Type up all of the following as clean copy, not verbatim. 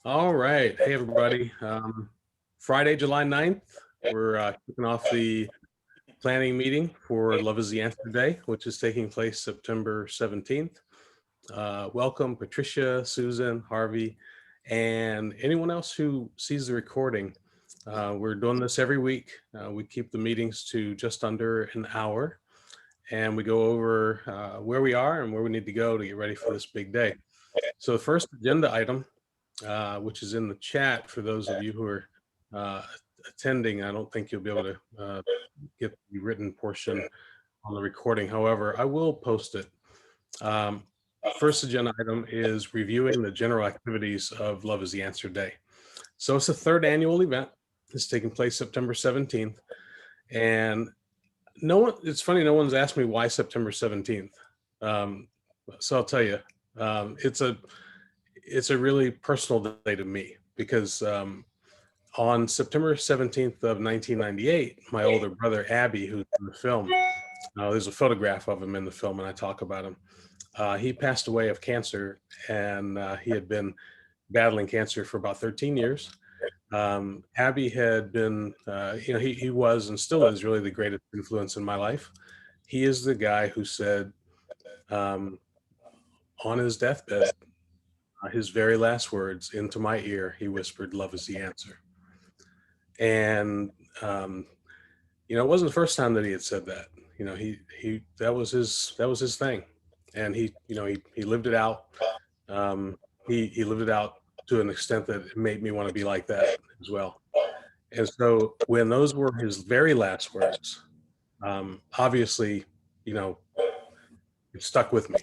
All right. Hey, everybody. Friday, July 9th, we're kicking off the planning meeting for Love is the Answer Day, which is taking place September 17th. Welcome, Patricia, Susan, Harvey, and anyone else who sees the recording. We're doing this every week. We keep the meetings to just under an hour, and we go over where we are and where we need to go to get ready for this big day. So the first agenda item, which is in the chat for those of you who are uh, attending. I don't think you'll be able to get the written portion on the recording. However, I will post it. First agenda item is reviewing the general activities of Love is the Answer Day. So it's the third annual event. It's taking place September 17th. And it's funny, no one's asked me why September 17th. So I'll tell you, it's a really personal day to me because on September 17th of 1998, my older brother, Abby, who's in the film, there's a photograph of him in the film and I talk about him. He passed away of cancer, and he had been battling cancer for about 13 years. Abby had been, he was and still is really the greatest influence in my life. He is the guy who said on his deathbed, his very last words into my ear, he whispered, "Love is the answer." And it wasn't the first time that he had said that. That was his thing, and he lived it out. He lived it out to an extent that it made me want to be like that as well. And so when those were his very last words, obviously, you know, it stuck with me.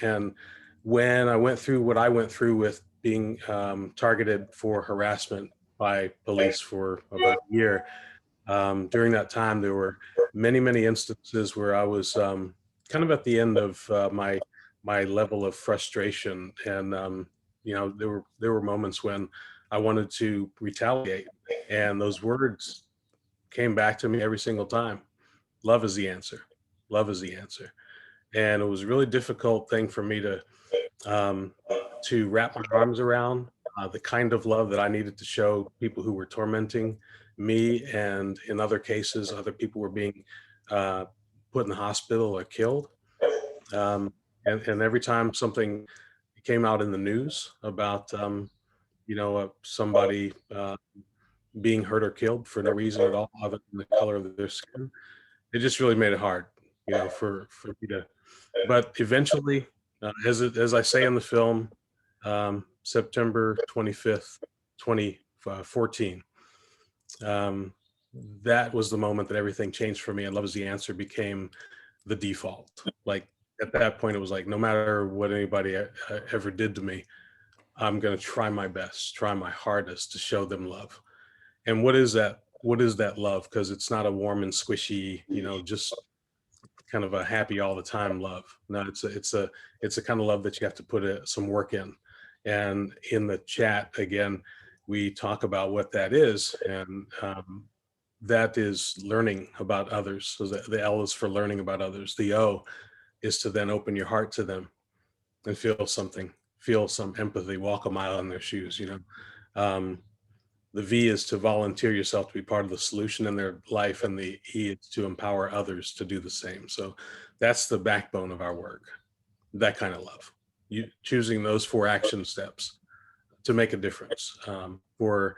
And when I went through what I went through with being targeted for harassment by police for about a year, during that time, there were many, many instances where I was kind of at the end of my level of frustration, and there were moments when I wanted to retaliate, and those words came back to me every single time. Love is the answer. Love is the answer. And it was a really difficult thing for me um, to wrap my arms around, the kind of love that I needed to show people who were tormenting me, and in other cases, other people were being uh, put in the hospital or killed. Um, and every time something came out in the news about somebody being hurt or killed for no reason at all other than the color of their skin, it just really made it hard, for me to. But eventually, as I say in the film, September 25th, 2014, um, that was the moment that everything changed for me. And Love is the Answer became the default. Like at that point, it was like, no matter what anybody ever did to me, I'm going to try my best, try my hardest to show them love. And what is that? What is that love? Because it's not a warm and squishy, just kind of a happy all the time love. No, it's a kind of love that you have to put some work in. And in the chat again, we talk about what that is, and that is learning about others. So the L is for learning about others. The O is to then open your heart to them and feel something, feel some empathy, walk a mile in their shoes. Um, the V is to volunteer yourself to be part of the solution in their life, and the E is to empower others to do the same. So that's the backbone of our work. That kind of love. You choosing those 4 action steps to make a difference for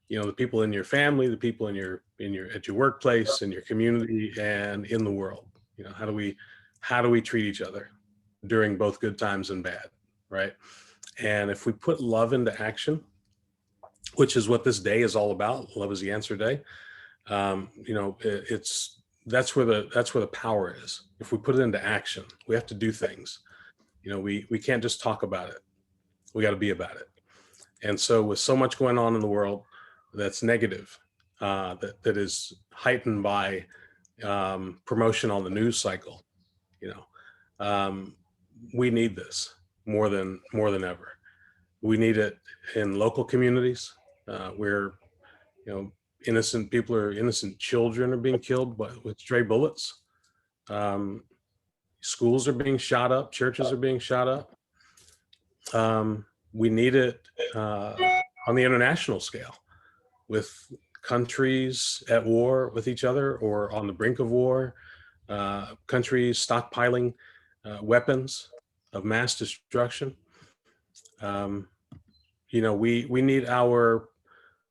the people in your family, the people in your at your workplace, in your community, and in the world. How do we treat each other during both good times and bad, right? And if we put love into action, which is what this day is all about. Love is the Answer Day. It's that's where the power is. If we put it into action, we have to do things. We can't just talk about it. We got to be about it. And so, with so much going on in the world that's negative, that is heightened by promotion on the news cycle, you know, we need this more than ever. We need it in local communities where innocent children are being killed with stray bullets. Schools are being shot up, churches are being shot up. We need it on the international scale, with countries at war with each other or on the brink of war, countries stockpiling weapons of mass destruction. Um, we need our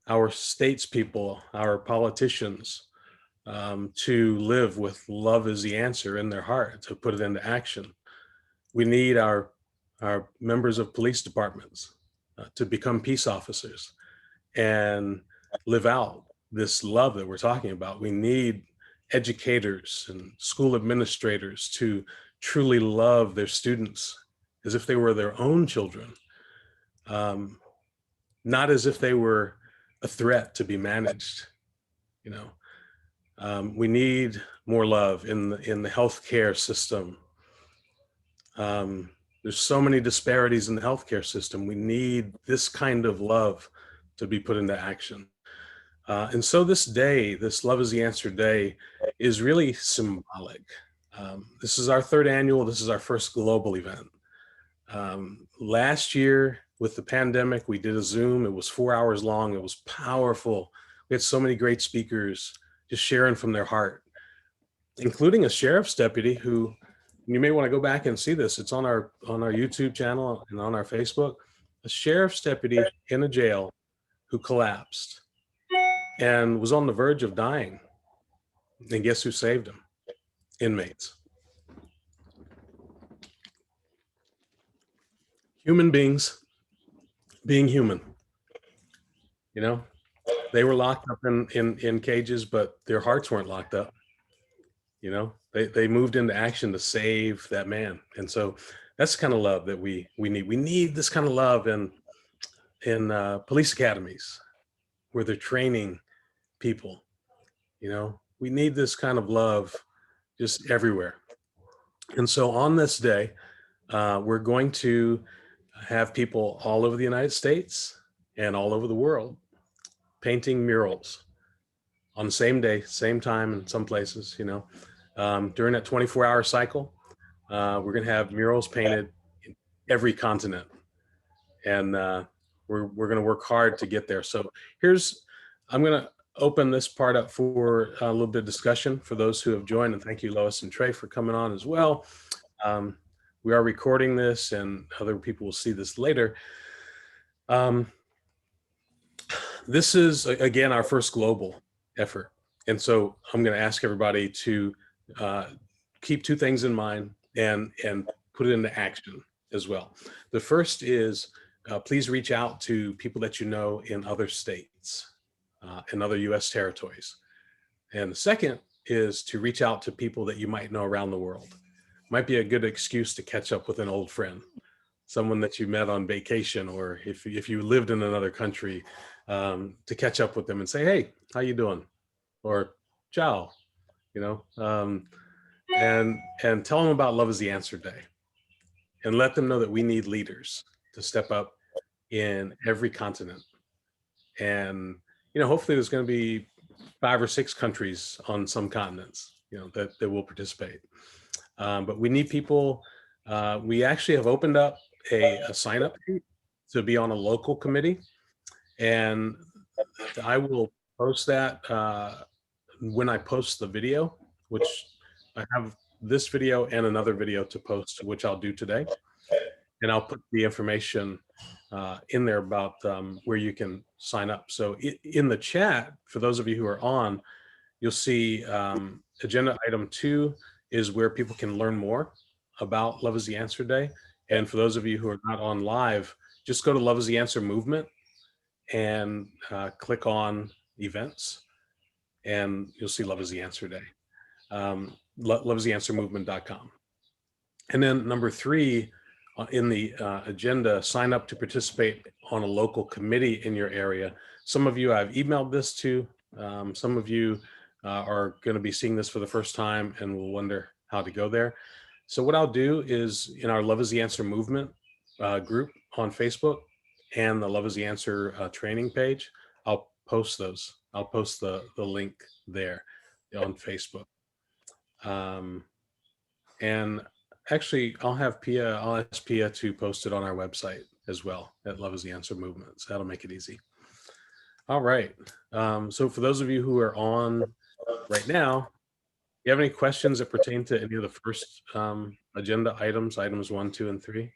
statespeople, our politicians, to live with love is the answer in their heart, to put it into action. We need our members of police departments to become peace officers and live out this love that we're talking about. We need educators and school administrators to truly love their students as if they were their own children, um, not as if they were a threat to be managed. You know, we need more love in the healthcare system. There's so many disparities in the healthcare system. We need this kind of love to be put into action. And so this day, this Love is the Answer Day, is really symbolic. This is our third annual, this is our first global event. Last year with the pandemic, we did a Zoom. It was 4 hours long. It was powerful. We had so many great speakers just sharing from their heart, including a sheriff's deputy who, you may want to go back and see this. It's on our YouTube channel and on our Facebook. A sheriff's deputy in a jail who collapsed and was on the verge of dying. And guess who saved him? Inmates. Human beings being human. You know, they were locked up in cages, but their hearts weren't locked up. You know, they moved into action to save that man. And so that's the kind of love that we need. We need this kind of love in police academies where they're training people. You know, we need this kind of love just everywhere. And so on this day, we're going to have people all over the United States and all over the world painting murals on the same day, same time in some places, you know. During that 24-hour cycle, we're going to have murals painted in every continent. And we're going to work hard to get there. So I'm going to open this part up for a little bit of discussion for those who have joined. And thank you, Lois and Trey, for coming on as well. We are recording this and other people will see this later. This is, again, our first global effort. And so I'm going to ask everybody to keep two things in mind and put it into action as well. The first is please reach out to people that you know in other states and other US territories. And the second is to reach out to people that you might know around the world. Might be a good excuse to catch up with an old friend, someone that you met on vacation, or if you lived in another country, to catch up with them and say, hey, how you doing? Or ciao, you know, and tell them about Love is the Answer Day and let them know that we need leaders to step up in every continent. And, you know, hopefully there's going to be 5 or 6 countries on some continents, you know, that will participate. But we need people. We actually have opened up a sign up sheet to be on a local committee. And I will post that when I post the video, which I have this video and another video to post, which I'll do today. And I'll put the information in there about where you can sign up. So in the chat, for those of you who are on, you'll see agenda item 2 is where people can learn more about Love is the Answer Day. And for those of you who are not on live, just go to Love is the Answer movement and click on events, and you'll see Love is the Answer Day. loveistheanswermovement.com. And then number 3 in the agenda, sign up to participate on a local committee in your area. Some of you I've emailed this to. Some of you are going to be seeing this for the first time and will wonder how to go there. So what I'll do is in our Love is the Answer movement group on Facebook and the Love is the Answer training page, I'll post those. I'll post the link there on Facebook. And actually I'll ask Pia to post it on our website as well at Love is the Answer movement. So that'll make it easy. All right. So for those of you who are on right now, you have any questions that pertain to any of the first agenda items 1, 2, and 3,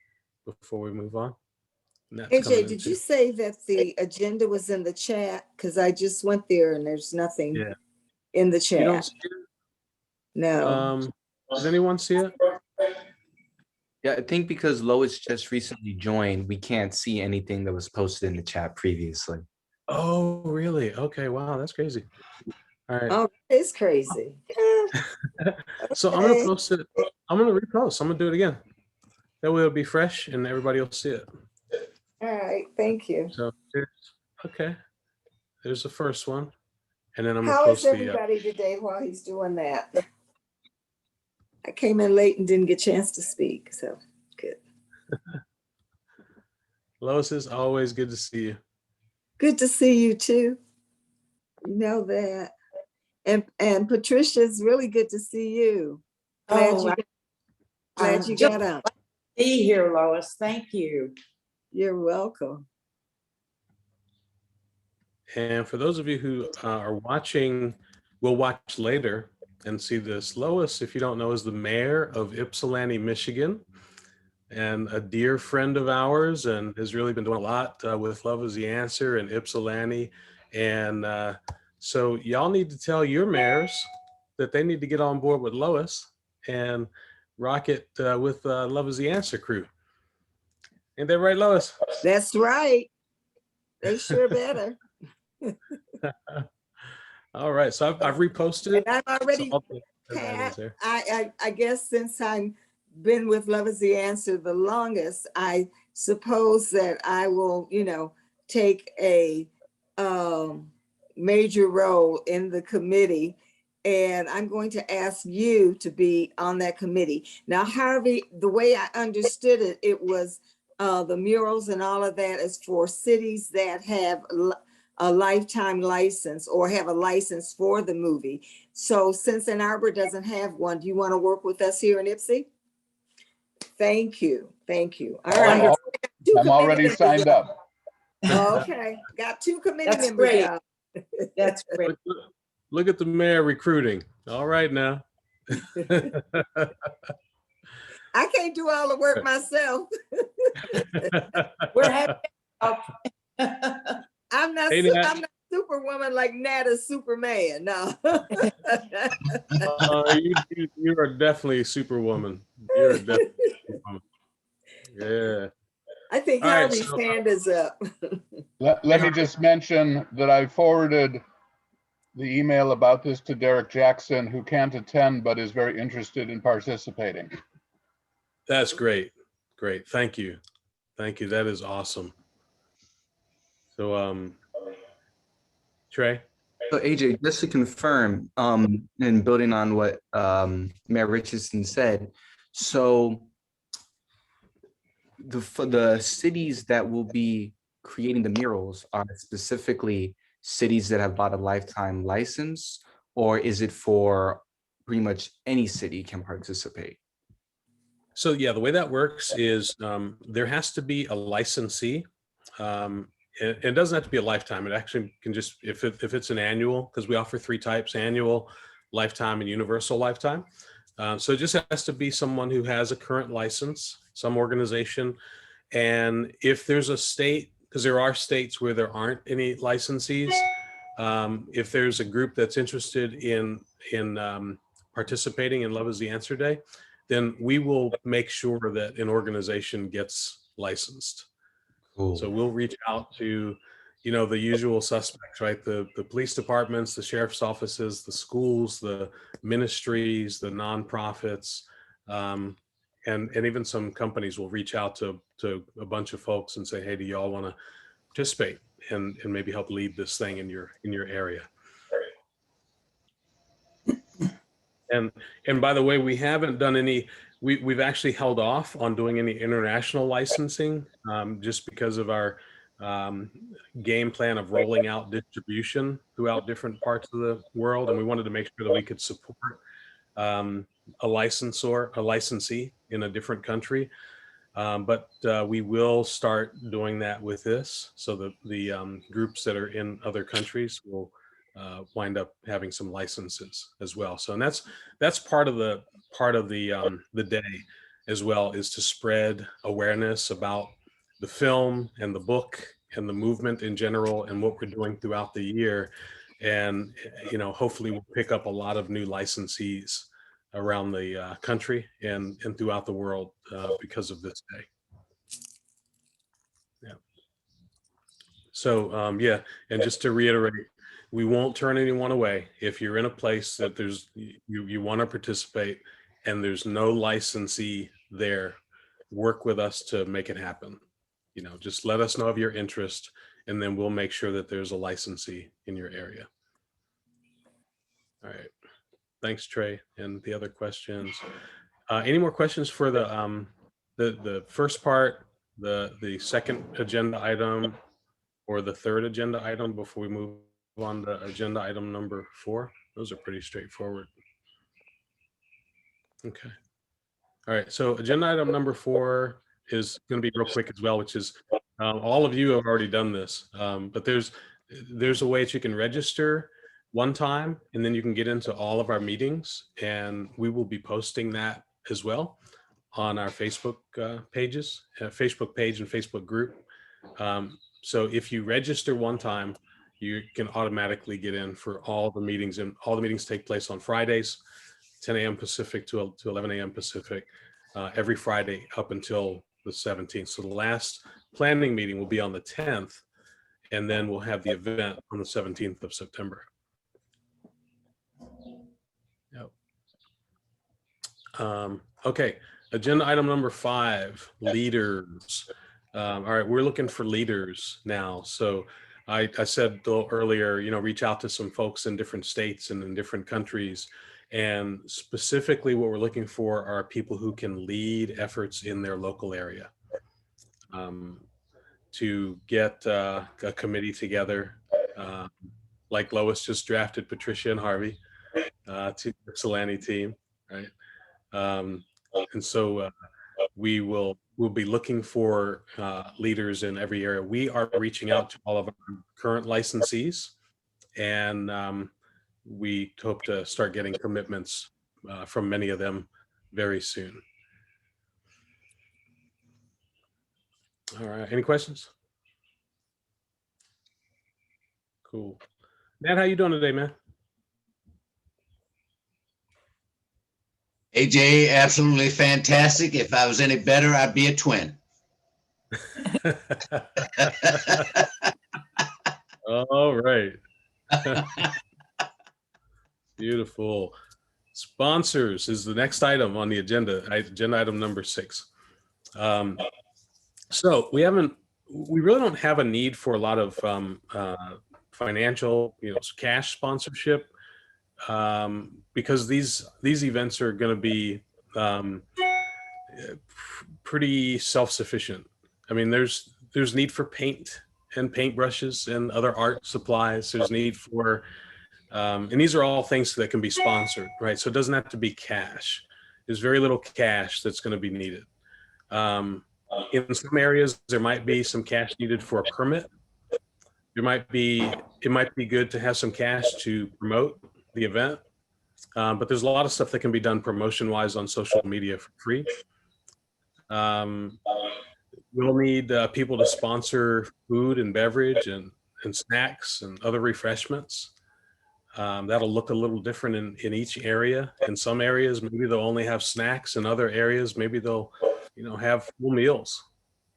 before we move on? AJ, did you say that the agenda was in the chat? Because I just went there and there's nothing in the chat. You don't see it? No. Does anyone see it? Yeah, I think because Lois just recently joined, we can't see anything that was posted in the chat previously. Oh, really? Okay. Wow, that's crazy. All right. Oh, it's crazy. So I'm gonna post it. I'm gonna repost. I'm gonna do it again. That way it'll be fresh and everybody will see it. All right, thank you. So there's the first one, and then I'm gonna How post is everybody today while he's doing that? I came in late and didn't get a chance to speak, so good. Lois, is always good to see you. Good to see you too. You know that. And Patricia, it's really good to see you. Glad you got up. Be here, Lois. Thank you. You're welcome. And for those of you who are watching, will watch later and see this. Lois, if you don't know, is the mayor of Ypsilanti, Michigan, and a dear friend of ours, and has really been doing a lot with Love is the Answer in Ypsilanti. And so y'all need to tell your mayors that they need to get on board with Lois and rock it with Love is the Answer crew. Ain't that right, Lois? That's right. They sure better. All right, so I've reposted it. And I'm already, Pat, I guess since I've been with Love is the Answer the longest, I suppose that I will, take a major role in the committee. And I'm going to ask you to be on that committee. Now, Harvey, the way I understood it, it was the murals and all of that is for cities that have a lifetime license or have a license for the movie. So since Ann Arbor doesn't have one, do you want to work with us here in Ypsi? Thank you. Thank you. All right. I'm already signed up. Okay. Got 2 committee members. Great. That's great. Look at the mayor recruiting. All right now. I can't do all the work myself. We're happy. I'm not Superwoman like Nat is Superman. No. You are definitely Superwoman. You're definitely Superwoman. Yeah. I think Harvey's hand is up. Let me just mention that I forwarded the email about this to Derek Jackson, who can't attend but is very interested in participating. That's great. Great. Thank you. Thank you. That is awesome. So, Trey? So AJ, just to confirm, and building on what Mayor Richardson said, so the cities that will be creating the murals are specifically cities that have bought a lifetime license, or is it for pretty much any city can participate? So yeah, the way that works is there has to be a licensee. It doesn't have to be a lifetime. It actually can just, if it's an annual, because we offer 3 types: annual, lifetime, and universal lifetime. So it just has to be someone who has a current license, some organization. And if there's a state, because there are states where there aren't any licensees, if there's a group that's interested in participating in Love is the Answer Day, then we will make sure that an organization gets licensed. Cool. So we'll reach out to, the usual suspects, right? The police departments, the sheriff's offices, the schools, the ministries, the nonprofits, and even some companies will reach out to a bunch of folks and say, hey, do y'all want to participate and maybe help lead this thing in your area? And by the way, we haven't done any, we've actually held off on doing any international licensing just because of our game plan of rolling out distribution throughout different parts of the world. And we wanted to make sure that we could support a licensee in a different country. But we will start doing that with this. So the groups that are in other countries will wind up having some licenses as well. So and that's part of the day as well, is to spread awareness about the film and the book and the movement in general and what we're doing throughout the year. And hopefully we'll pick up a lot of new licensees around the country and throughout the world because of this day. Yeah. So yeah, and just to reiterate, we won't turn anyone away. If you're in a place that you want to participate and there's no licensee there, work with us to make it happen. Just let us know of your interest, and then we'll make sure that there's a licensee in your area. All right. Thanks, Trey. And the other questions. Any more questions for the first part, the second agenda item, or the third agenda item before we move on to agenda item number 4? Those are pretty straightforward. Okay. All right. So agenda item number 4 is going to be real quick as well, which is all of you have already done this, but there's a way that you can register one time, and then you can get into all of our meetings, and we will be posting that as well on our Facebook pages, Facebook page and Facebook group. So if you register one time, you can automatically get in for all the meetings, and all the meetings take place on Fridays, 10 a.m. Pacific to 11 a.m. Pacific, every Friday up until the 17th. So the last planning meeting will be on the 10th, and then we'll have the event on the 17th of September. Yep. Okay, agenda item number 5, leaders. All right, we're looking for leaders now. So I said a little earlier, reach out to some folks in different states and in different countries. And specifically what we're looking for are people who can lead efforts in their local area. To get a committee together, like Lois just drafted Patricia and Harvey to the Solani team, right? And so we'll be looking for leaders in every area. We are reaching out to all of our current licensees, and we hope to start getting commitments from many of them very soon. All right, any questions? Cool. Matt, how you doing today, man? AJ, absolutely fantastic. If I was any better, I'd be a twin. All right. Beautiful. Sponsors is the next item on the agenda, agenda item number 6. So we really don't have a need for a lot of financial, cash sponsorship, because these events are going to be pretty self-sufficient. I mean, there's need for paint and paintbrushes and other art supplies. There's need for, and these are all things that can be sponsored, right? So it doesn't have to be cash. There's very little cash that's going to be needed. In some areas, there might be some cash needed for a permit. It might be good to have some cash to promote the event. But there's a lot of stuff that can be done promotion-wise on social media for free. We'll need people to sponsor food and beverage and snacks and other refreshments. That'll look a little different in each area. In some areas, maybe they'll only have snacks. In other areas, maybe they'll, have full meals.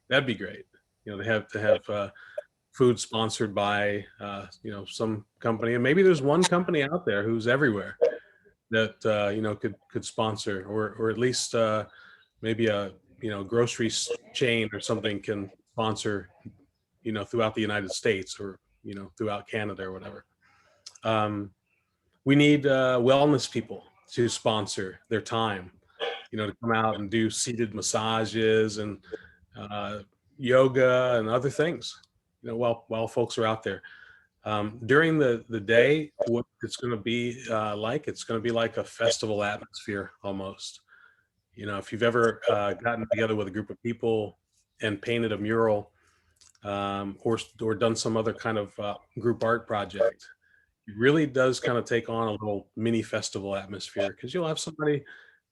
That'd be great. To have food sponsored by, some company. And maybe there's one company out there who's everywhere that, could sponsor, or at least maybe a, grocery chain or something can sponsor, throughout the United States, or, throughout Canada or whatever. We need wellness people to sponsor their time, to come out and do seated massages and yoga and other things, while folks are out there. During the day, what it's going to be like, it's going to be like a festival atmosphere almost. You know, if you've ever gotten together with a group of people and painted a mural, or done some other kind of group art project, it really does kind of take on a little mini festival atmosphere, because you'll have somebody,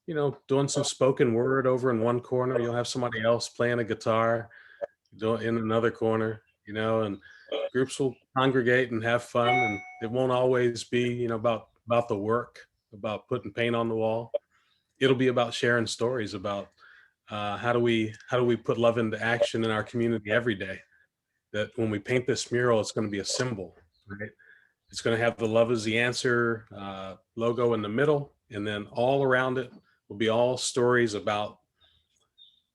you know, doing some spoken word over in one corner. You'll have somebody else playing a guitar in another corner, you know, and groups will congregate and have fun. And it won't always be, you know, about the work, about putting paint on the wall. It'll be about sharing stories about how do we put love into action in our community every day. That when we paint this mural, it's going to be a symbol, right? It's going to have the Love is the Answer logo in the middle, and then all around it will be all stories about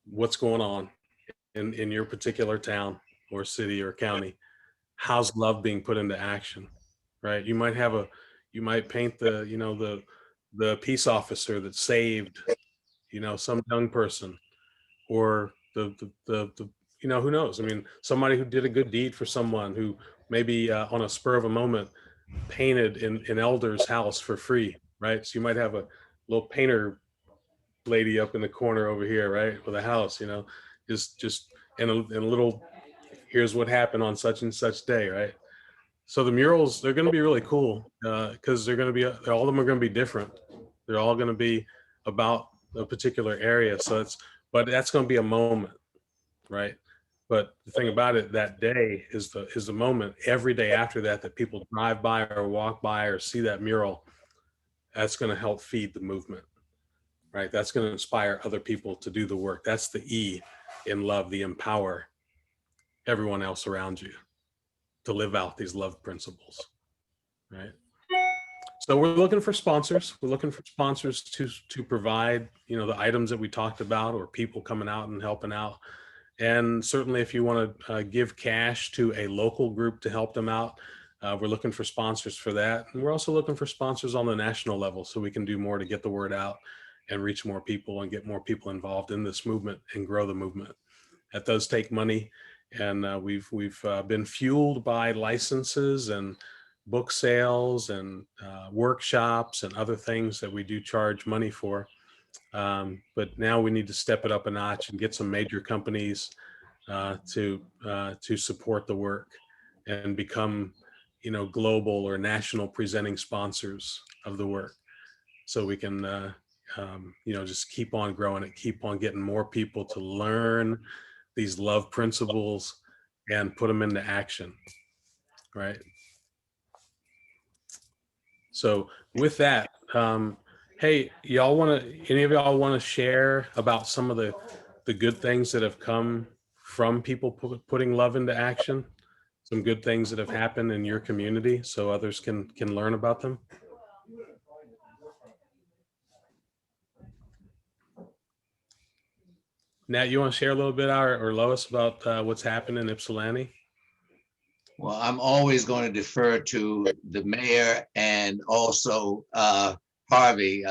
what's going on in your particular town or city or county. How's love being put into action, right? You might paint the, you know, the peace officer that saved, you know, some young person, or the you know, who knows? I mean, somebody who did a good deed for someone, who maybe on a spur of a moment painted in an elder's house for free, right? So you might have a little painter lady up in the corner over here, right, with a house, you know, just and a little, here's what happened on such and such day, right? So the murals, they're going to be really cool because they're going to be, all of them are going to be different. They're all going to be about a particular area. So but that's going to be a moment, right? But the thing about it, that day is the moment. Every day after that, that people drive by or walk by or see that mural, that's going to help feed the movement, right? That's going to inspire other people to do the work. That's the E in love, the empower everyone else around you to live out these love principles, right? So we're looking for sponsors. We're looking for sponsors to provide, you know, the items that we talked about, or people coming out and helping out. And certainly if you want to give cash to a local group to help them out, we're looking for sponsors for that. And we're also looking for sponsors on the national level, so we can do more to get the word out and reach more people and get more people involved in this movement and grow the movement. That does take money. And we've been fueled by licenses and book sales and workshops and other things that we do charge money for. But now we need to step it up a notch and get some major companies to support the work and become, you know, global or national presenting sponsors of the work, so we can you know, just keep on growing it, keep on getting more people to learn these love principles and put them into action, right? So with that, hey, any of y'all want to share about some of the good things that have come from people putting love into action? Some good things that have happened in your community so others can learn about them? Nat, you want to share a little bit, or Lois, about what's happened in Ypsilanti? Well, I'm always going to defer to the mayor and also Harvey.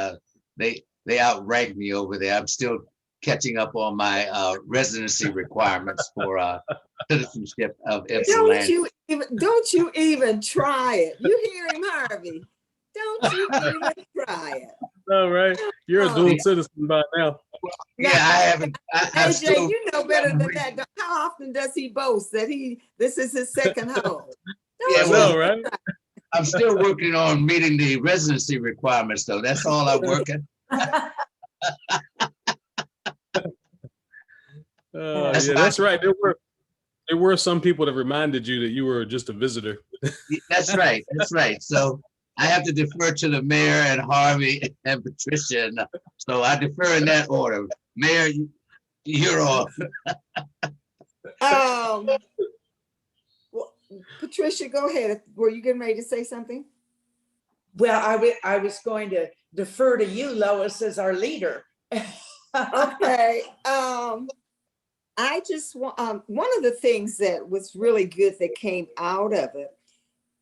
They outrank me over there. I'm still catching up on my residency requirements for citizenship of Ypsilanti. Don't you even try it. You hear him, Harvey? Don't you even try it. Oh, right. You're a dual citizen by now. Yeah, I haven't. I'm AJ, still, you know better than that. How often does he boast that this is his second home? Yeah, I know, right? I'm still working on meeting the residency requirements, though. That's all I'm working. That's right. There were some people that reminded you that you were just a visitor. That's right. That's right. So I have to defer to the mayor and Harvey and Patricia. And so I defer in that order. Mayor, you're on. Well, Patricia, go ahead. Were you getting ready to say something? Well, I was going to defer to you, Lois, as our leader. Okay. I just want, one of the things that was really good that came out of it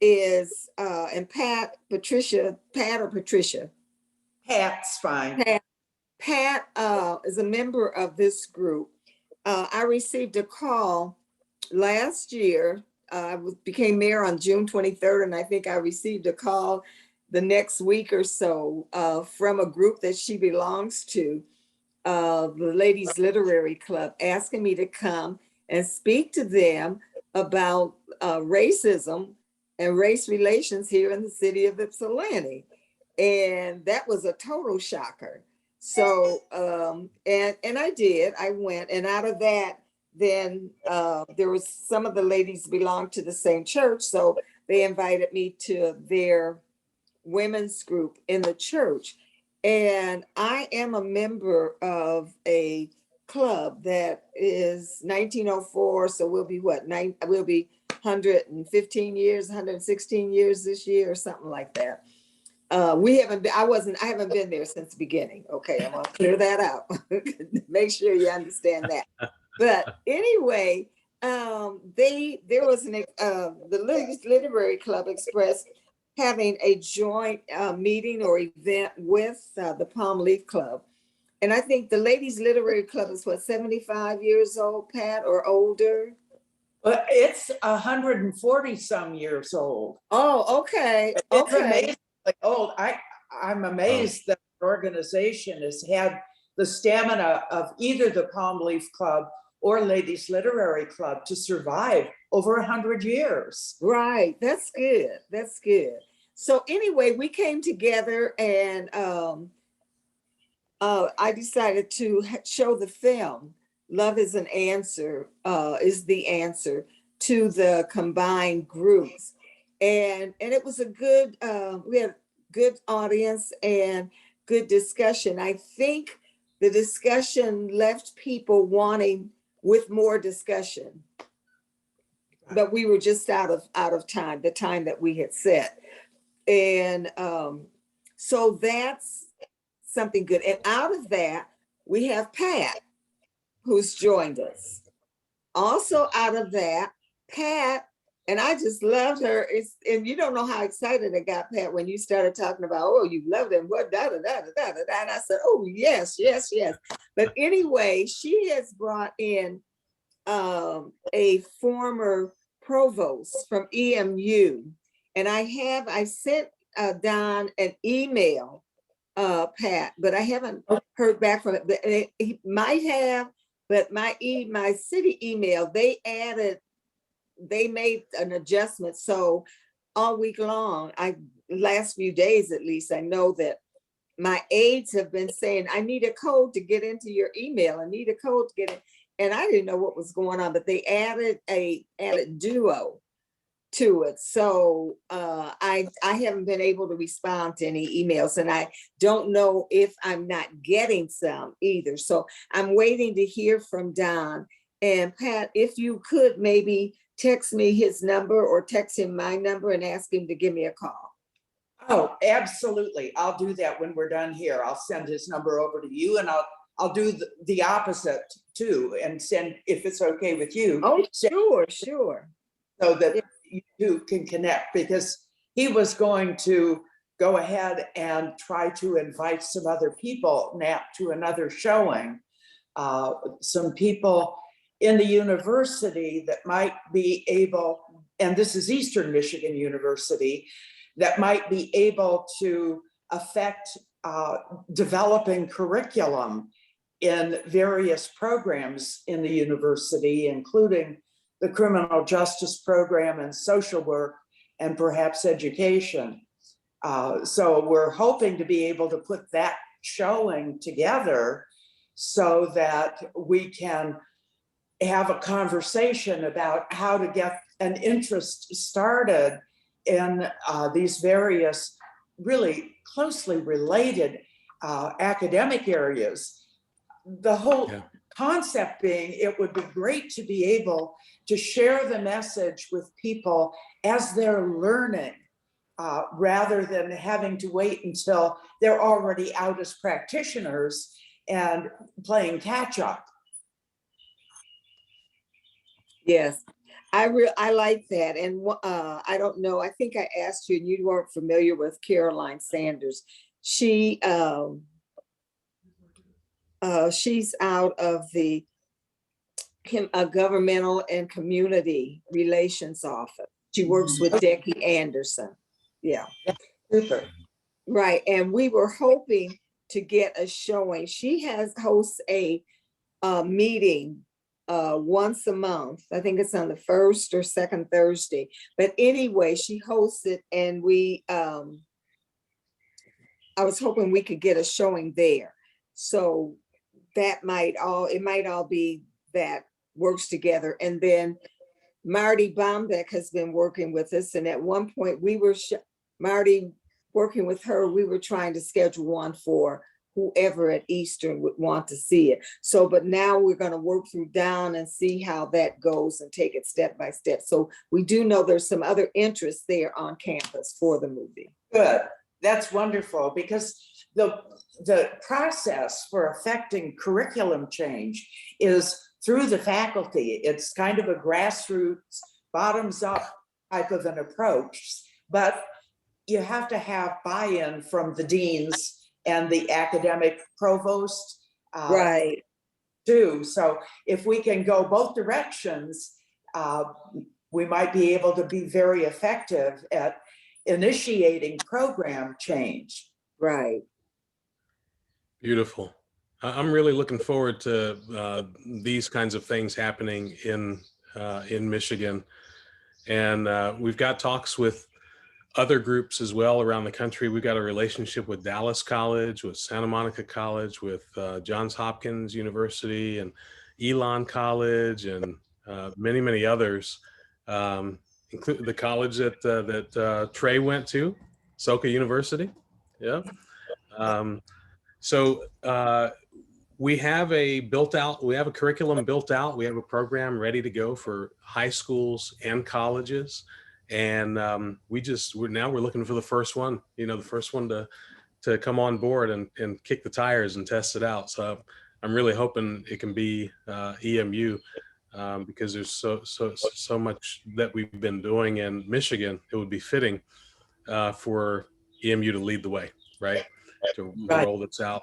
is, and Pat or Patricia? Pat's fine. Pat is a member of this group. I received a call last year. I became mayor on June 23rd, and I think I received a call the next week or so from a group that she belongs to. the Ladies Literary Club, asking me to come and speak to them about racism and race relations here in the city of Ypsilanti. And that was a total shocker. So, and I did, I went, and out of that, then there was some of the ladies belonged to the same church. So they invited me to their women's group in the church. And I am a member of a club that is 1904. So we'll be what, we'll be 115 years, 116 years this year or something like that. We haven't been, I haven't been there since the beginning. Okay, I'm gonna clear that out. Make sure you understand that. But anyway, there was the Ladies Literary Club expressed having a joint meeting or event with the Palm Leaf Club. And I think the Ladies Literary Club is what, 75 years old, Pat, or older? But it's 140 some years old. Oh, okay. It's Okay. amazingly old. I'm amazed that the organization has had the stamina of either the Palm Leaf Club or Ladies Literary Club to survive over 100 years. Right. That's good. That's good. So anyway, we came together and I decided to show the film Love is an Answer, is the answer to the combined groups. And it was a good, we had good audience and good discussion. I think the discussion left people wanting with more discussion. But we were just out of time, the time that we had set. And so that's something good. And out of that, we have Pat, who's joined us. Also out of that, Pat, and I just loved her. And you don't know how excited I got, Pat, when you started talking about, oh, you loved him, what, da, da, da, da, da, da. And I said, oh, yes, yes, yes. But anyway, she has brought in a former provost from EMU. And I sent Don an email, Pat, but I haven't heard back from it. He might have, but my city email, they made an adjustment. So all week long, last few days at least, I know that my aides have been saying, I need a code to get into your email. I need a code to get in. And I didn't know what was going on, but they added Duo to it. So I haven't been able to respond to any emails, and I don't know if I'm not getting some either. So I'm waiting to hear from Don. And Pat, if you could maybe text me his number or text him my number and ask him to give me a call. Oh, absolutely. I'll do that when we're done here. I'll send his number over to you, and I'll do the opposite too, and send, if it's okay with you. Oh, sure. So that you two can connect, because he was going to go ahead and try to invite some other people now to another showing. Some people in the university that might be able, and this is Eastern Michigan University, that might be able to affect developing curriculum in various programs in the university, including the criminal justice program and social work, and perhaps education. So we're hoping to be able to put that showing together so that we can have a conversation about how to get an interest started in these various really closely related academic areas. The whole concept being, it would be great to be able to share the message with people as they're learning, rather than having to wait until they're already out as practitioners and playing catch up. Yes, I like that. And I don't know, I think I asked you and you weren't familiar with Caroline Sanders. She's out of the governmental and community relations office. She works with Becky Anderson. Yeah. Super. Right. And we were hoping to get a showing. She hosts a meeting once a month. I think it's on the first or second Thursday. But anyway, she hosts it, and I was hoping we could get a showing there. So that might all be that works together. And then Marty Bombeck has been working with us. And at one point Marty working with her, we were trying to schedule one for whoever at Eastern would want to see it. So, but now we're going to work through Down and see how that goes and take it step by step. So we do know there's some other interests there on campus for the movie. Good. That's wonderful, because the process for affecting curriculum change is through the faculty. It's kind of a grassroots, bottoms up type of an approach, but you have to have buy-in from the deans and the academic provost. Right. Too. So if we can go both directions, we might be able to be very effective at initiating program change. Right. Beautiful. I'm really looking forward to these kinds of things happening in Michigan. And we've got talks with other groups as well around the country. We've got a relationship with Dallas College, with Santa Monica College, with Johns Hopkins University and Elon College, and many, many others, including the college that Trey went to, Soka University. Yeah. So we have a curriculum built out. We have a program ready to go for high schools and colleges. And we're looking for the first one, the first one to come on board and kick the tires and test it out. So I'm really hoping it can be EMU because there's so much that we've been doing in Michigan. It would be fitting for EMU to lead the way, right? To roll this out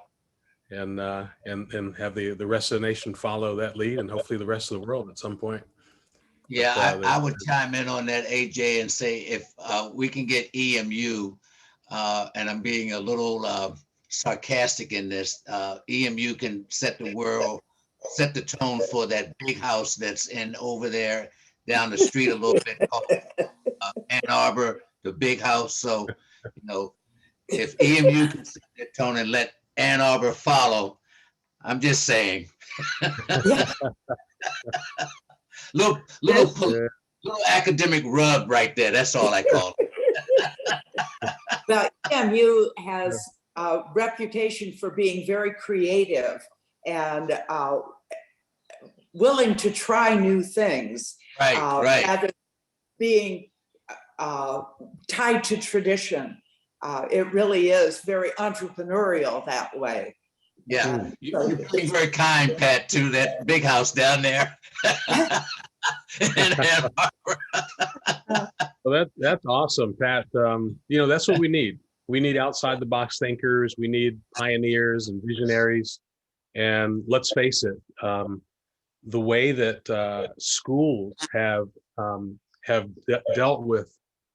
and have the rest of the nation follow that lead, and hopefully the rest of the world at some point. Yeah, I would chime in on that, AJ, and say if we can get EMU, and I'm being a little sarcastic in this, EMU can set the tone for that big house that's over there down the street a little bit called Ann Arbor, the big house. So, if EMU can set that tone and let Ann Arbor follow, I'm just saying. Little academic rub right there. That's all I call it. But EMU has a reputation for being very creative and willing to try new things. Right. Rather than being tied to tradition. It really is very entrepreneurial that way. Yeah, you're being very kind, Pat, to that big house down there. Well, that's awesome, Pat. That's what we need. We need outside the box thinkers. We need pioneers and visionaries. And let's face it, the way that schools have dealt with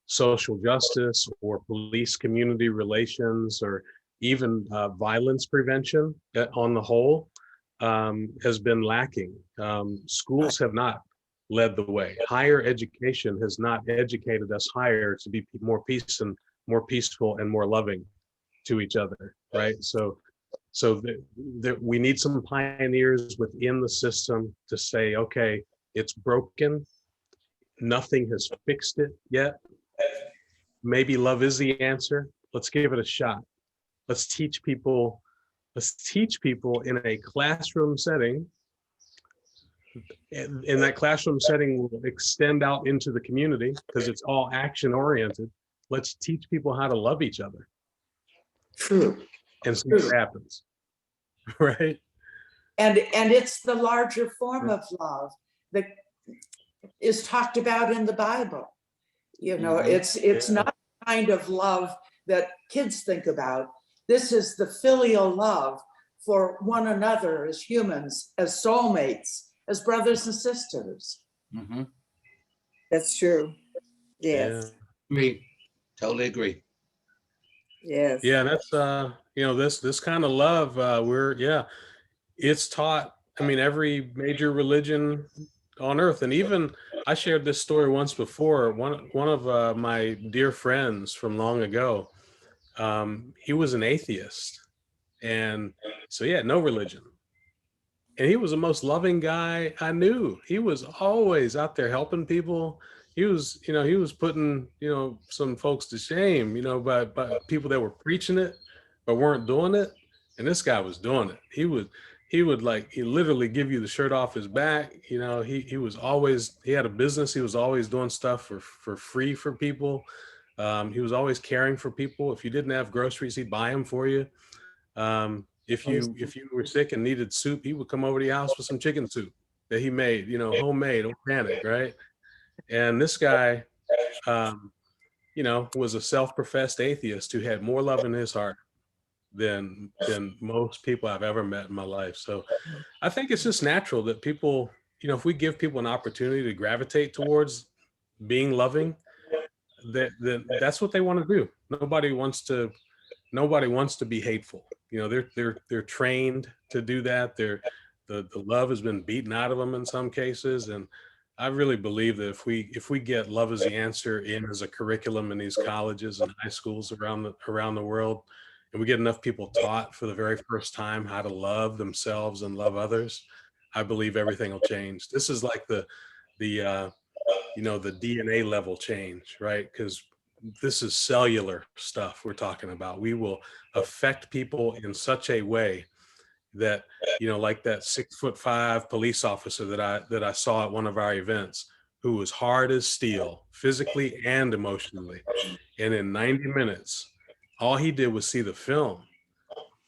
social justice or police community relations or even violence prevention on the whole has been lacking. Schools have not led the way. Higher education has not educated us higher to be more peaceful and more loving to each other, right? So we need some pioneers within the system to say, okay, it's broken. Nothing has fixed it yet. Maybe love is the answer. Let's give it a shot. Let's teach people in a classroom setting. And that classroom setting will extend out into the community because it's all action oriented. Let's teach people how to love each other. True. And see what happens. Right? And it's the larger form of love that is talked about in the Bible. It's not the kind of love that kids think about. This is the filial love for one another as humans, as soulmates, as brothers and sisters. Mm-hmm. That's true. Yes. Agree. Totally agree. Yes. Yeah, that's this kind of love, it's taught. I mean, every major religion on earth, and even I shared this story once before. One of my dear friends from long ago, he was an atheist, and so he had no religion. And he was the most loving guy I knew. He was always out there helping people. He was putting, some folks to shame, by people that were preaching it but weren't doing it. And this guy was doing it. He literally give you the shirt off his back. He had a business. He was always doing stuff for free for people. He was always caring for people. If you didn't have groceries, he'd buy them for you. If you were sick and needed soup, he would come over to your house with some chicken soup that he made, homemade, organic, right? And this guy, was a self-professed atheist who had more love in his heart than most people I've ever met in my life. So I think it's just natural that people, if we give people an opportunity to gravitate towards being loving, that's what they want to do. Nobody wants to be hateful. They're trained to do that. The love has been beaten out of them in some cases. And I really believe that if we get love is the answer in as a curriculum in these colleges and high schools around the world, and we get enough people taught for the very first time how to love themselves and love others, I believe everything will change. This is like the DNA level change, right? Because this is cellular stuff we're talking about. We will affect people in such a way that, like that 6'5" police officer that I saw at one of our events, who was hard as steel, physically and emotionally. And in 90 minutes, all he did was see the film,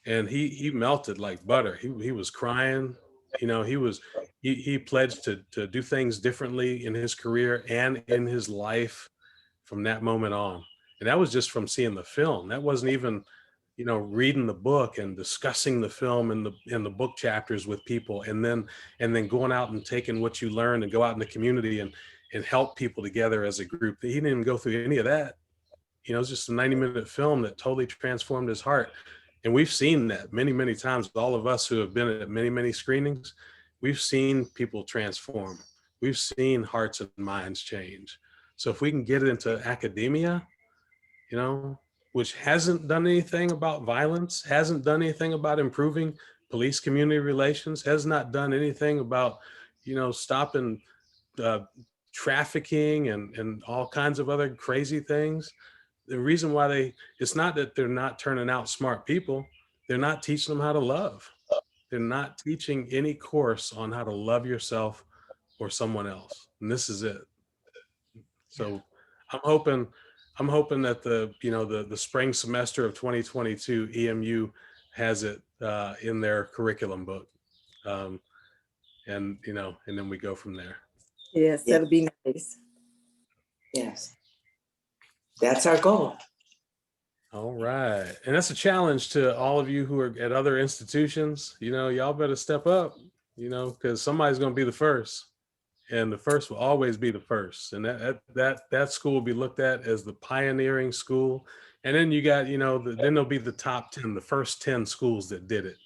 and he melted like butter. He was crying. He pledged to do things differently in his career and in his life from that moment on. And that was just from seeing the film. That wasn't even, reading the book and discussing the film and the book chapters with people, and then going out and taking what you learned and go out in the community and help people together as a group. He didn't even go through any of that. It was just a 90-minute film that totally transformed his heart. And we've seen that many, many times. All of us who have been at many, many screenings, we've seen people transform. We've seen hearts and minds change. So if we can get it into academia, which hasn't done anything about violence, hasn't done anything about improving police community relations, has not done anything about, stopping uh, trafficking and all kinds of other crazy things. The reason why it's not that they're not turning out smart people, they're not teaching them how to love. They're not teaching any course on how to love yourself or someone else. And this is it. So I'm hoping that the spring semester of 2022 EMU has it in their curriculum book. And then we go from there. Yes, Yeah. that'll be nice. Yes. That's our goal. All right. And that's a challenge to all of you who are at other institutions. Y'all better step up, because somebody's going to be the first. And the first will always be the first. And that school will be looked at as the pioneering school. And then you got, then there'll be the top 10, the first 10 schools that did it.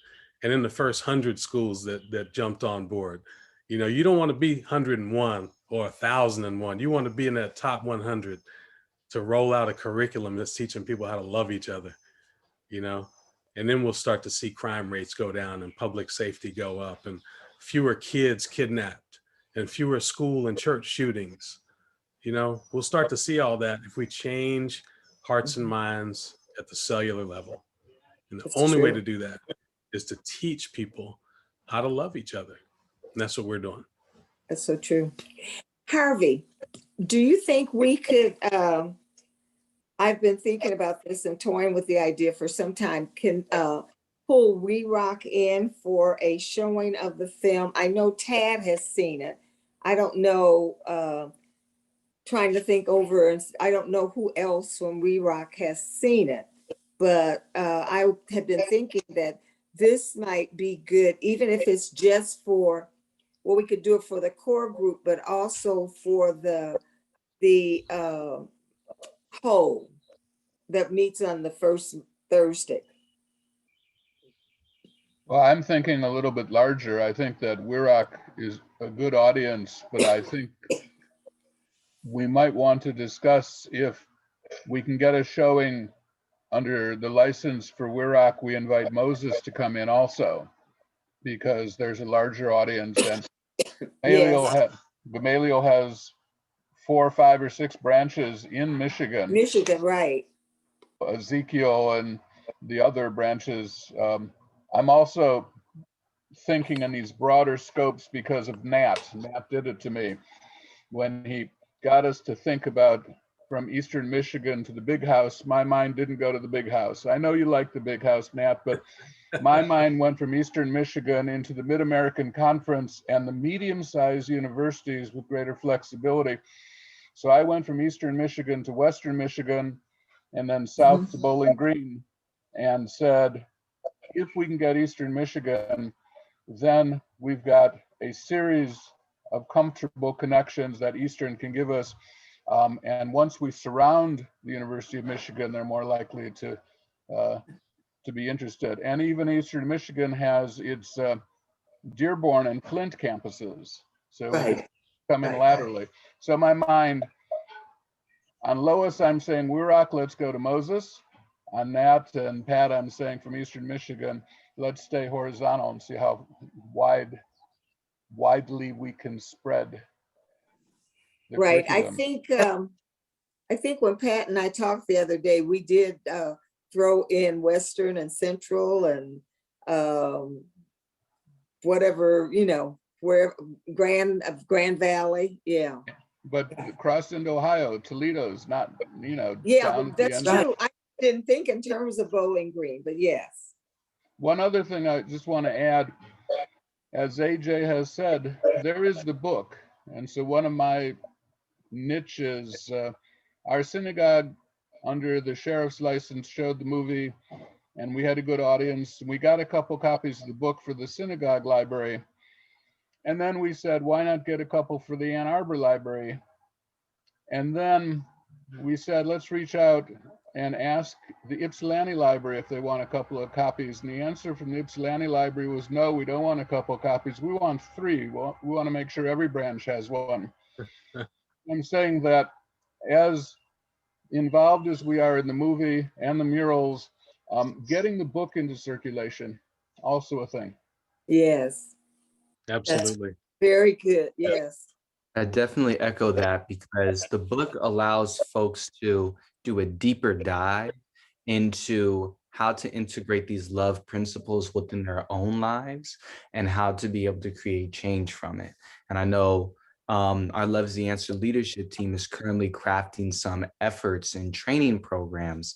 And then the first 100 schools that jumped on board. You don't want to be 101 or 1,001. You want to be in that top 100 to roll out a curriculum that's teaching people how to love each other, and then we'll start to see crime rates go down and public safety go up and fewer kids kidnapped and fewer school and church shootings. We'll start to see all that if we change hearts and minds at the cellular level. And the It's only way true. to do that is to teach people how to love each other. And that's what we're doing. That's so true. Harvey, do you think we could, I've been thinking about this and toying with the idea for some time, can pull We Rock in for a showing of the film? I know Tad has seen it. I don't know, trying to think over, and I don't know who else from We Rock has seen it, but I have been thinking that this might be good, even if it's just for, well, we could do it for the core group, but also for the whole, that meets on the first Thursday? Well, I'm thinking a little bit larger. I think that Wirrock is a good audience, but I think we might want to discuss if we can get a showing under the license for Wirrock. We invite Moses to come in also, because there's a larger audience, and Yes, Gamaliel has 4, 5, or 6 branches in Michigan. Michigan, right. Ezekiel and the other branches. I'm also thinking in these broader scopes because of Nat. Nat did it to me when he got us to think about from Eastern Michigan to the big house. My mind didn't go to the big house. I know you like the big house, Nat, but my mind went from Eastern Michigan into the Mid-American Conference and the medium-sized universities with greater flexibility. So I went from Eastern Michigan to Western Michigan and then south to Bowling Green, and said, if we can get Eastern Michigan, then we've got a series of comfortable connections that Eastern can give us. And once we surround the University of Michigan, they're more likely to be interested. And even Eastern Michigan has its Dearborn and Flint campuses. So it's coming laterally. So my mind, on Lois, I'm saying Wirrock, let's go to Moses. On Nat and Pat, I'm saying from Eastern Michigan, let's stay horizontal and see how widely we can spread the Right. curriculum. I think when Pat and I talked the other day, we did throw in Western and Central and whatever, where Grand Valley. Yeah. But crossed into Ohio, Toledo's not, Yeah, down at the that's end. true. I didn't think in terms of Bowling Green, but yes. One other thing I just want to add, as AJ has said, there is the book. And so one of my niches, our synagogue under the sheriff's license showed the movie, and we had a good audience. We got a couple copies of the book for the synagogue library. And then we said, why not get a couple for the Ann Arbor library? And then we said, let's reach out and ask the Ypsilanti library if they want a couple of copies. And the answer from the Ypsilanti library was, no, we don't want a couple of copies. We want 3. We want to make sure every branch has one. I'm saying that as involved as we are in the movie and the murals, getting the book into circulation, also a thing. Yes. Absolutely. Very good. Yes. I definitely echo that, because the book allows folks to do a deeper dive into how to integrate these love principles within their own lives and how to be able to create change from it. And I know our Love's the Answer leadership team is currently crafting some efforts and training programs,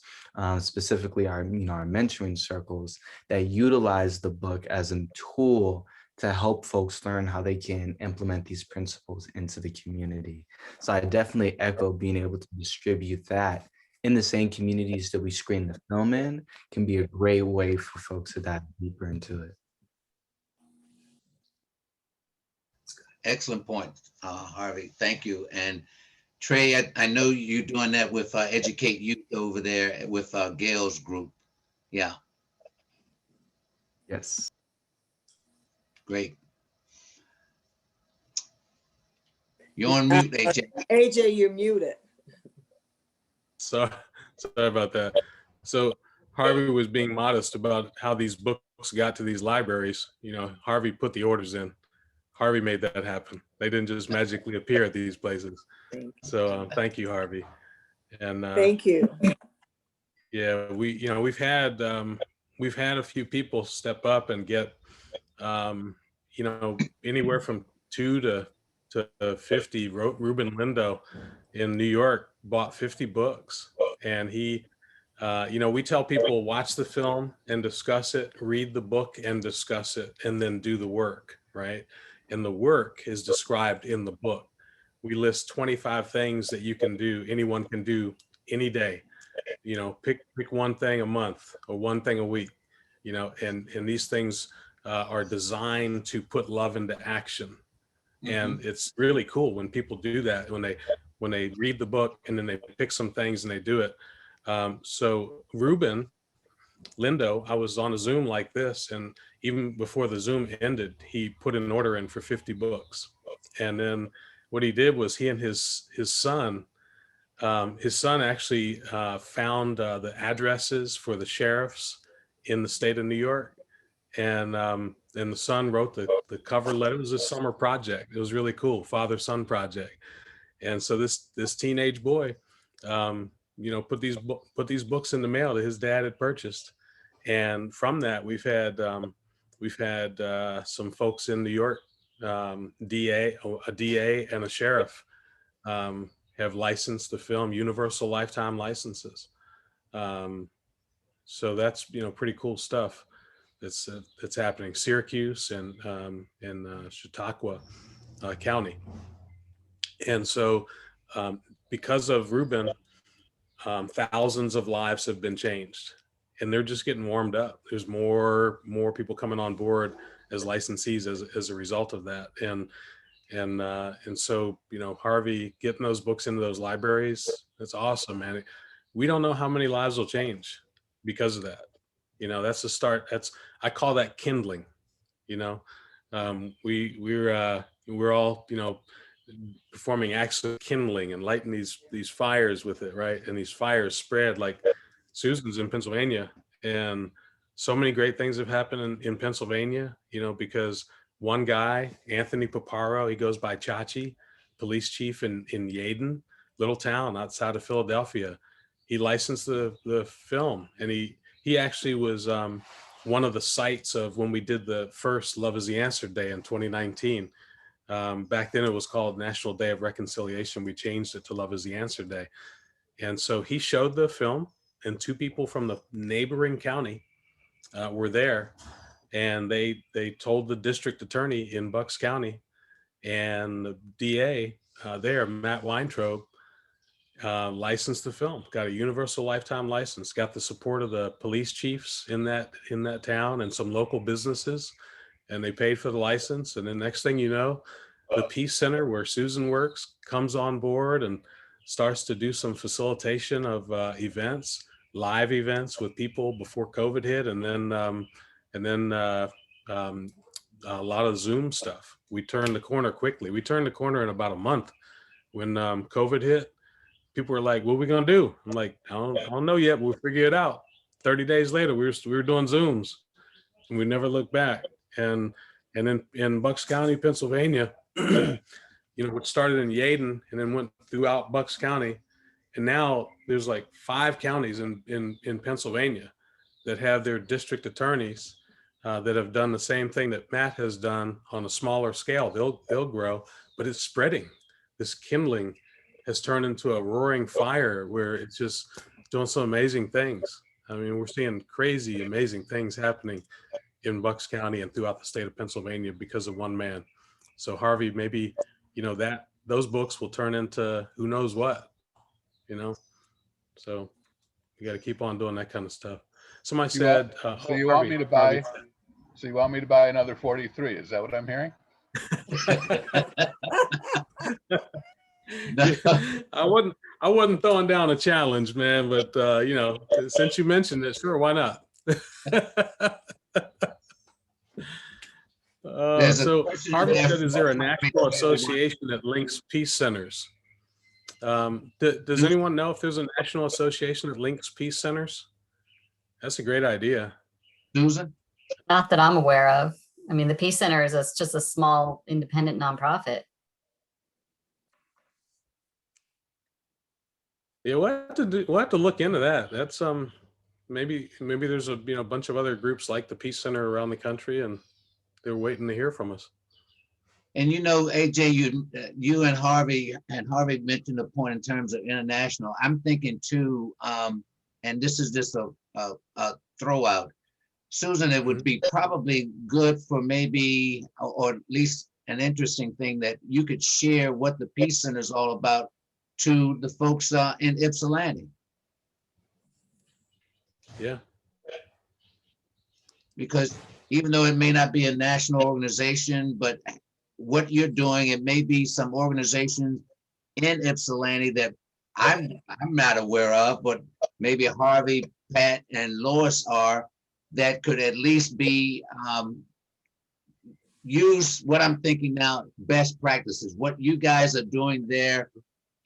specifically our mentoring circles that utilize the book as a tool to help folks learn how they can implement these principles into the community. So I definitely echo being able to distribute that in the same communities that we screen the film in can be a great way for folks to dive deeper into it. Excellent point, Harvey. Thank you. And Trey, I know you're doing that with Educate Youth over there with Gail's group. Yeah. Yes. Great. You're on mute, AJ. AJ, you're muted. Sorry about that. So Harvey was being modest about how these books got to these libraries. Harvey put the orders in. Harvey made that happen. They didn't just magically appear at these places. So thank you, Harvey. And thank you. Yeah, we've had a few people step up and get anywhere from 2 to 50. Ruben Lindo in New York bought 50 books, and he we tell people, watch the film and discuss it, read the book and discuss it, and then do the work, right? And the work is described in the book. We list 25 things that you can do, anyone can do any day. Pick one thing a month or one thing a week, and these things are designed to put love into action. And it's really cool when people do that, when they read the book and then they pick some things and they do it. So Ruben Lindo, I was on a Zoom like this, and even before the Zoom ended, he put an order in for 50 books. And then what he did was he and his son actually found the addresses for the sheriffs in the state of New York, and the son wrote the cover letter. It was a summer project. It was really cool, father-son project. And so this teenage boy, put these books in the mail that his dad had purchased, and from that we've had some folks in New York, a DA and a sheriff, have licensed the film, universal lifetime licenses. So that's pretty cool stuff that's happening. Syracuse and Chautauqua County. And so because of Ruben, thousands of lives have been changed, and they're just getting warmed up. There's more people coming on board as licensees as a result of that. And so, Harvey, getting those books into those libraries, that's awesome, man. We don't know how many lives will change because of that. That's the start. I call that kindling. We're all, performing acts of kindling and lighting these fires with it, right? And these fires spread, like Susan's in Pennsylvania, and so many great things have happened in Pennsylvania, because one guy, Anthony Paparo, he goes by Chachi, police chief in Yeadon, little town outside of Philadelphia. He licensed the film, and he actually was one of the sites of when we did the first Love Is the Answer Day in 2019. Back then it was called National Day of Reconciliation. We changed it to Love Is the Answer Day. And so he showed the film, and two people from the neighboring county were there, and they told the district attorney in Bucks County, and the DA there, Matt Weintraub, licensed the film, got a universal lifetime license, got the support of the police chiefs in that town and some local businesses, and they paid for the license. And then next thing you know, the Peace Center, where Susan works, comes on board and starts to do some facilitation of events, live events with people before COVID hit, and then a lot of Zoom stuff. We turned the corner quickly. We turned the corner in about a month. When COVID hit, people were like, "What are we gonna do?" I'm like, I don't know yet, but we'll figure it out. 30 days later, we were doing Zooms, and we never looked back. And in Bucks County, Pennsylvania, which started in Yeadon and then went throughout Bucks County, and now there's like 5 counties in Pennsylvania that have their district attorneys that have done the same thing that Matt has done on a smaller scale. They'll grow, but it's spreading. This kindling has turned into a roaring fire where it's just doing some amazing things. I mean, we're seeing crazy, amazing things happening in Bucks County and throughout the state of Pennsylvania because of one man. So Harvey, maybe, that those books will turn into who knows what, so you got to keep on doing that kind of stuff. Somebody said, so you want me to buy another 43? Is that what I'm hearing? I wasn't throwing down a challenge, man, but since you mentioned it, sure, why not? So Harvey said, is there a national association that links peace centers? Does anyone know if there's a national association that links peace centers? That's a great idea. Susan? Not that I'm aware of. I mean, the Peace Center is just a small independent nonprofit. Yeah, we'll have to look into that. That's maybe there's a bunch of other groups like the Peace Center around the country, and they're waiting to hear from us. And AJ, you and Harvey mentioned a point in terms of international. I'm thinking too, and this is just a throw out. Susan, it would be probably good for maybe, or at least an interesting thing, that you could share what the Peace Center is all about to the folks in Ypsilanti. Yeah. Because even though it may not be a national organization, but what you're doing, it may be some organizations in Ypsilanti that I'm not aware of, but maybe Harvey, Pat, and Lois are, that could at least be use what I'm thinking now, best practices, what you guys are doing there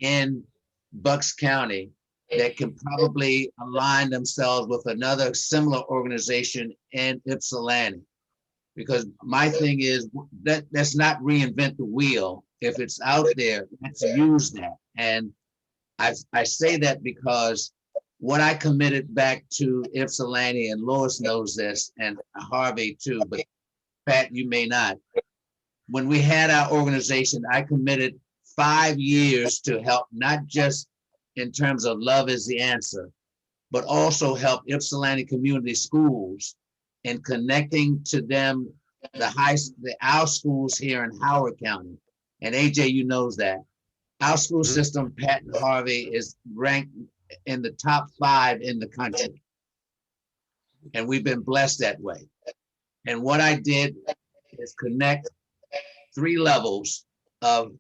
in Bucks County that can probably align themselves with another similar organization in Ypsilanti. Because my thing is that let's not reinvent the wheel. If it's out there, let's use that. And I say that because what I committed back to Ypsilanti, and Lois knows this, and Harvey too, but Pat, you may not. When we had our organization, I committed 5 years to help, not just in terms of Love is the Answer, but also help Ypsilanti community schools in connecting to them, our schools here in Howard County. And AJ, you knows that. Our school system, Pat and Harvey, is ranked in the top 5 in the country. And we've been blessed that way. And what I did is connect 3 levels of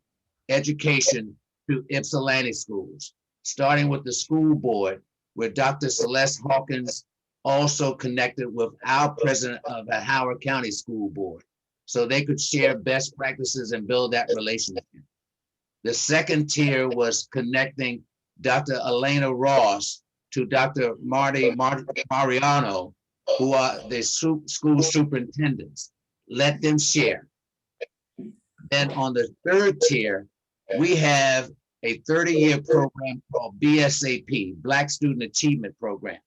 education to Ypsilanti schools, starting with the school board, where Dr. Celeste Hawkins also connected with our president of the Howard County School Board, so they could share best practices and build that relationship. The second tier was connecting Dr. Elena Ross to Dr. Marty Mariano, who are the school superintendents. Let them share. Then on the third tier, we have a 30-year program called BSAP, Black Student Achievement Program.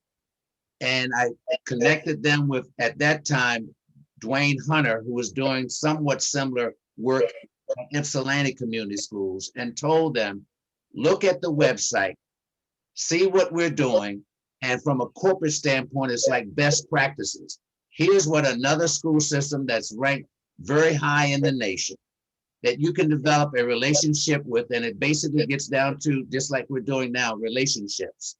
And I connected them with, at that time, Dwayne Hunter, who was doing somewhat similar work at Ypsilanti Community Schools, and told them, look at the website, see what we're doing, and from a corporate standpoint, it's like best practices. Here's what another school system that's ranked very high in the nation that you can develop a relationship with, and it basically gets down to, just like we're doing now, relationships.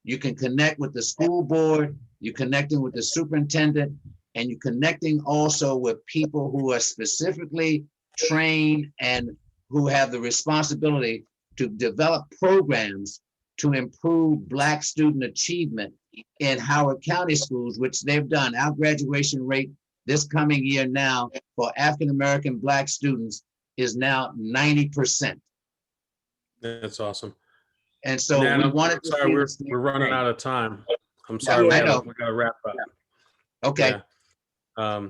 You can connect with the school board, you're connecting with the superintendent, and you're connecting also with people who are specifically trained and who have the responsibility to develop programs to improve Black student achievement in Howard County schools, which they've done. Our graduation rate this coming year now for African-American Black students is now 90%. That's awesome. And so Nan, we I'm wanted to sorry, see we're running out of time. I'm sorry, I know. we gotta wrap up. Okay. Yeah.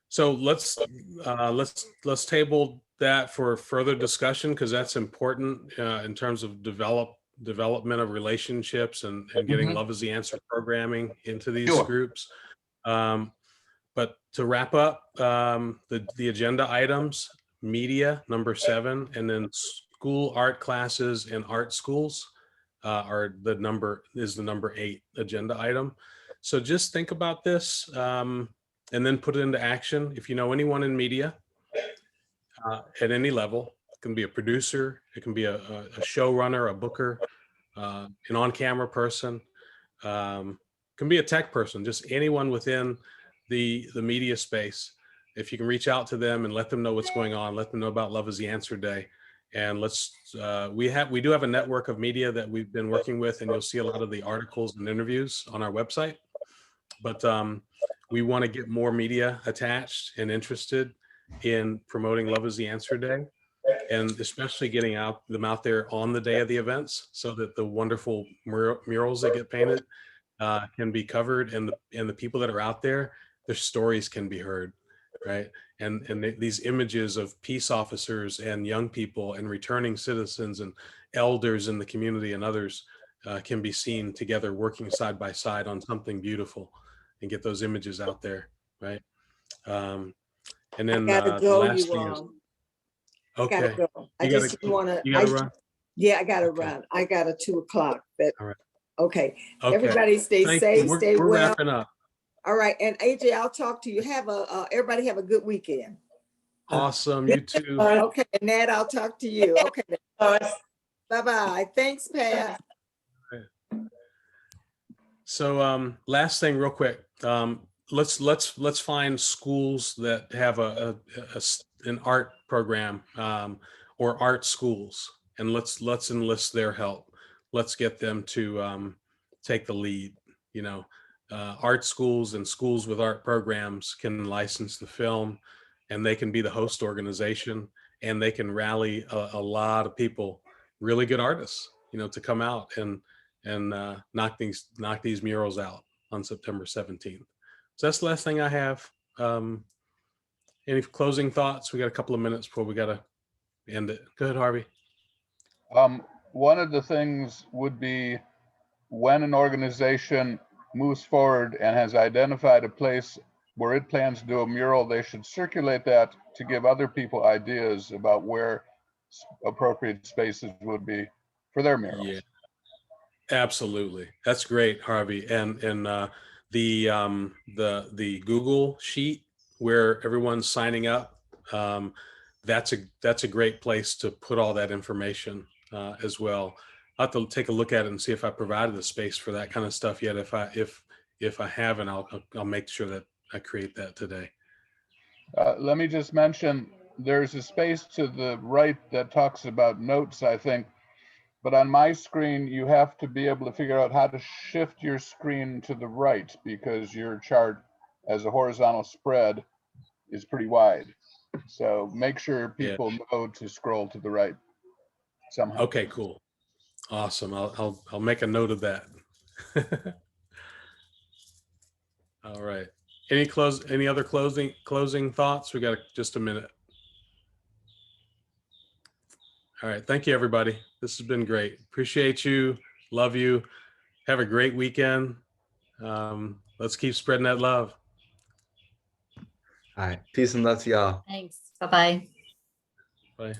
So let's table that for further discussion, because that's important in terms of development of relationships and getting Love is the Answer programming into these Sure. groups. But to wrap up, the agenda items, media, number 7, and then school art classes in art schools are the number 8 agenda item. So just think about this and then put it into action. If you know anyone in media at any level, it can be a producer, it can be a showrunner, a booker, an on-camera person, can be a tech person, just anyone within the media space. If you can reach out to them and let them know what's going on, let them know about Love is the Answer Day. And let's, we do have a network of media that we've been working with, and you'll see a lot of the articles and interviews on our website. But we want to get more media attached and interested in promoting Love is the Answer Day, and especially getting them out there on the day of the events, so that the wonderful murals that get painted can be covered, and the people that are out there, their stories can be heard, right? And these images of peace officers and young people and returning citizens and elders in the community and others can be seen together working side by side on something beautiful, and get those images out there, right? And then Gotta the go, last you thing is, all. okay, Gotta go. I you just gotta, wanna, you gotta run. yeah, I gotta Okay. run. I got a 2 o'clock, but, All right. okay. Okay. Everybody stay Thank safe, you. stay We're well. wrapping up. All right, and AJ, I'll talk to you. Everybody have a good weekend. Awesome. You too. Okay, and Nat, I'll talk to you. Okay. Bye-bye. Thanks, Pat. So last thing real quick, let's find schools that have an art program or art schools, and let's enlist their help. Let's get them to take the lead. You know, art schools and schools with art programs can license the film, and they can be the host organization, and they can rally a lot of people, really good artists, you know, to come out and knock these murals out on September 17th. So that's the last thing I have. Any closing thoughts? We got a couple of minutes before we got to end it. Go ahead, Harvey. One of the things would be, when an organization moves forward and has identified a place where it plans to do a mural, they should circulate that to give other people ideas about where appropriate spaces would be for their murals. Yeah, absolutely. That's great, Harvey. And the Google sheet where everyone's signing up, that's a great place to put all that information as well. I'll have to take a look at it and see if I provided the space for that kind of stuff yet. If I haven't, I'll make sure that I create that today. Let me just mention, there's a space to the right that talks about notes, I think. But on my screen, you have to be able to figure out how to shift your screen to the right, because your chart as a horizontal spread is pretty wide. So make sure people know to scroll to the right somehow. Okay, cool. Awesome. I'll make a note of that. All right. Any other closing thoughts? We got just a minute. All right. Thank you, everybody. This has been great. Appreciate you. Love you. Have a great weekend. Let's keep spreading that love. All right. Peace and love to y'all. Thanks. Bye-bye. Bye.